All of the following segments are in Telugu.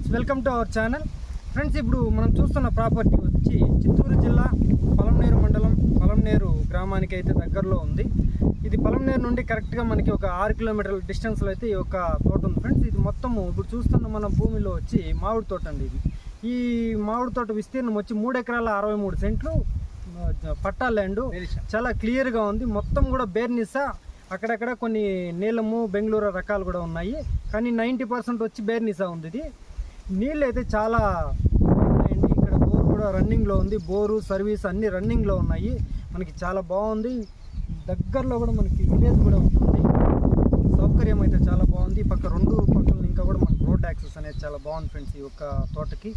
Friends, welcome to our channel. Friends, ఇప్పుడు మనం చూస్తున్న ప్రాపర్టీ వచ్చి చిత్తూరు జిల్లా పలంనేరు మండలం పలంనేరు గ్రామానికి అయితే దగ్గరలో ఉంది. ఇది పలంనేరు నుండి కరెక్ట్గా మనకి ఒక 6 కిలోమీటర్ల డిస్టెన్స్లో అయితే ఈ యొక్క తోట ఉంది. ఫ్రెండ్స్, ఇది మొత్తము ఇప్పుడు చూస్తున్న మన భూమిలో వచ్చి మామిడి తోట అండి. ఈ మామిడి తోట విస్తీర్ణం వచ్చి 3 ఎకరాల 63 సెంట్లు పట్టా ల్యాండ్. చాలా క్లియర్గా ఉంది. మొత్తం కూడా బేర్నిసా, అక్కడక్కడ కొన్ని నీలము బెంగళూరు రకాలు కూడా ఉన్నాయి, కానీ 90% వచ్చి బేర్నిసా ఉంది. ఇది నీళ్ళు అయితే చాలా ఉన్నాయండి. ఇక్కడ బోర్ కూడా రన్నింగ్లో ఉంది. బోరు సర్వీస్ అన్నీ రన్నింగ్లో ఉన్నాయి. మనకి చాలా బాగుంది. దగ్గరలో కూడా మనకి విలేజ్ కూడా ఉంటుంది. సౌకర్యం అయితే చాలా బాగుంది. పక్క 2 పక్కల ఇంకా కూడా మనకి రోడ్ యాక్సెస్ అనేది చాలా బాగుంది. ఫ్రెండ్స్, ఈ యొక్క తోటకి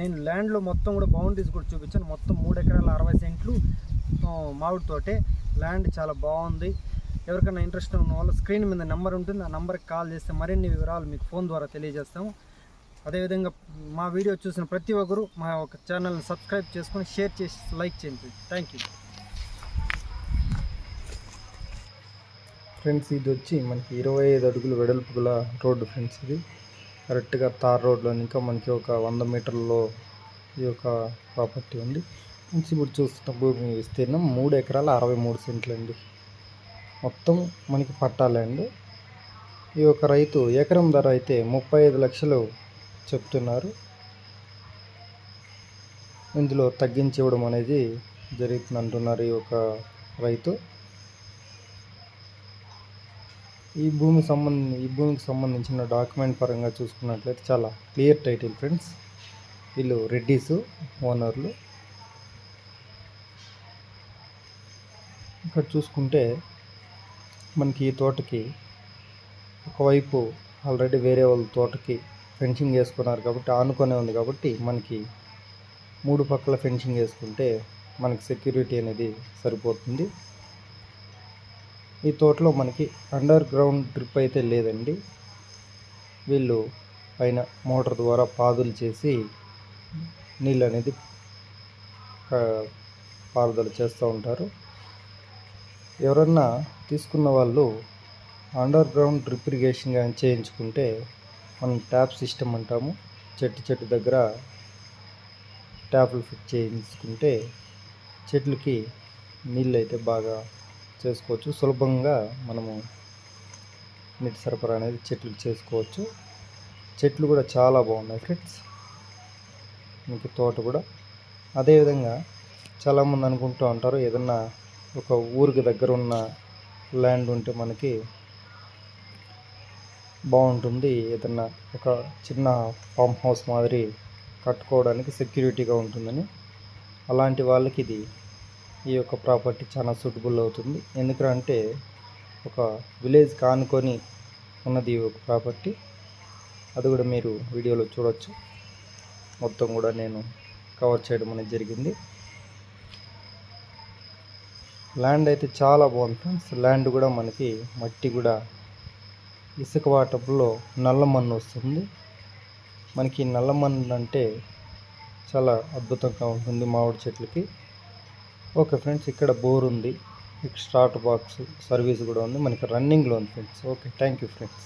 నేను ల్యాండ్లో మొత్తం కూడా బౌండరీస్ కూడా చూపించాను. మొత్తం 3 ఎకరాల 60 సెంట్లు మామిడి తోటే. ల్యాండ్ చాలా బాగుంది. ఎవరికైనా ఇంట్రెస్ట్ ఉన్న వాళ్ళు స్క్రీన్ మీద నెంబర్ ఉంటుంది, ఆ నెంబర్కి కాల్ చేస్తే మరిన్ని వివరాలు మీకు ఫోన్ ద్వారా తెలియజేస్తాము. అదేవిధంగా మా వీడియో చూసిన ప్రతి ఒక్కరు మా ఒక ఛానల్ని సబ్స్క్రైబ్ చేసుకొని షేర్ చేసి లైక్ చేయండి. Thank you. ఫ్రెండ్స్, ఇది వచ్చి మనకి 25 అడుగులు వెడల్పు గల రోడ్డు. ఫ్రెండ్స్, ఇది కరెక్ట్గా తార్ రోడ్లో ఇంకా మనకి ఒక 100 మీటర్లలో ఈ యొక్క ప్రాపర్టీ ఉంది. ఫ్రెండ్స్, ఇప్పుడు చూస్తున్న భూమి విస్తీర్ణం 3 ఎకరాల 63 సెంట్లు అండి. మొత్తం మనకి పట్టా ల్యాండ్. ఈ యొక్క రైతు ఎకరం ధర అయితే 35 లక్షలు చెప్తున్నారు. ఇందులో తగ్గించి ఇవ్వడం అనేది జరుగుతుంది అంటున్నారు ఈ యొక్క రైతు. ఈ భూమికి సంబంధించిన డాక్యుమెంట్ పరంగా చూసుకున్నట్లయితే చాలా క్లియర్ టైటిల్. ఫ్రెండ్స్, వీళ్ళు రెడ్డీస్ ఓనర్లు. ఇక్కడ చూసుకుంటే మనకి ఈ తోటకి ఒకవైపు ఆల్రెడీ వేరే వాళ్ళ తోటకి ఫెన్సింగ్ వేసుకున్నారు కాబట్టి ఆనుకొనే ఉంది. కాబట్టి మనకి 3 పక్కల ఫెన్సింగ్ వేసుకుంటే మనకి సెక్యూరిటీ అనేది సరిపోతుంది. ఈ తోటలో మనకి అండర్ గ్రౌండ్ డ్రిప్ అయితే లేదండి. వీళ్ళు పైన మోటార్ ద్వారా పాదులు చేసి నీళ్ళు అనేది పారుదల చేస్తూ ఉంటారు. ఎవరన్నా తీసుకున్న వాళ్ళు అండర్ గ్రౌండ్ డ్రిప్ ఇరిగేషన్ కానీ చేయించుకుంటే మనం ట్యాప్ సిస్టమ్ అంటాము. చెట్టు దగ్గర ట్యాప్లు ఫిట్ చేయించుకుంటే చెట్లకి నీళ్ళు అయితే బాగా చేసుకోవచ్చు. సులభంగా మనము నీటి సరఫరా అనేది చెట్లకు చేసుకోవచ్చు. చెట్లు కూడా చాలా బాగున్నాయి ఫ్రెండ్స్, మీకు తోట కూడా. అదేవిధంగా చాలామంది అనుకుంటూ ఉంటారు, ఏదన్నా ఒక ఊరికి దగ్గర ఉన్న ల్యాండ్ ఉంటే మనకి బాగుంటుంది, ఏదన్నా ఒక చిన్న ఫామ్ హౌస్ మాదిరి కట్టుకోవడానికి సెక్యూరిటీగా ఉంటుందని. అలాంటి వాళ్ళకి ఈ యొక్క ప్రాపర్టీ చాలా సూటబుల్ అవుతుంది. ఎందుకంటే ఒక విలేజ్ కానుకొని ఉన్నది ఒక ప్రాపర్టీ. అది కూడా మీరు వీడియోలో చూడొచ్చు. మొత్తం కూడా నేను కవర్ చేయడం అనేది జరిగింది. ల్యాండ్ అయితే చాలా బాగుంది ఫ్రెండ్స్. ల్యాండ్ కూడా మనకి మట్టి కూడా ఇసుక వాటంలో నల్ల మన్ను వస్తుంది. మనకి నల్ల మన్ను అంటే చాలా అద్భుతంగా ఉంటుంది మామిడి చెట్లకి. ఓకే ఫ్రెండ్స్, ఇక్కడ బోర్ ఉంది, స్టార్ట్ బాక్స్ సర్వీస్ కూడా ఉంది, మనకి రన్నింగ్లో ఉంది friends. Okay, thank you friends.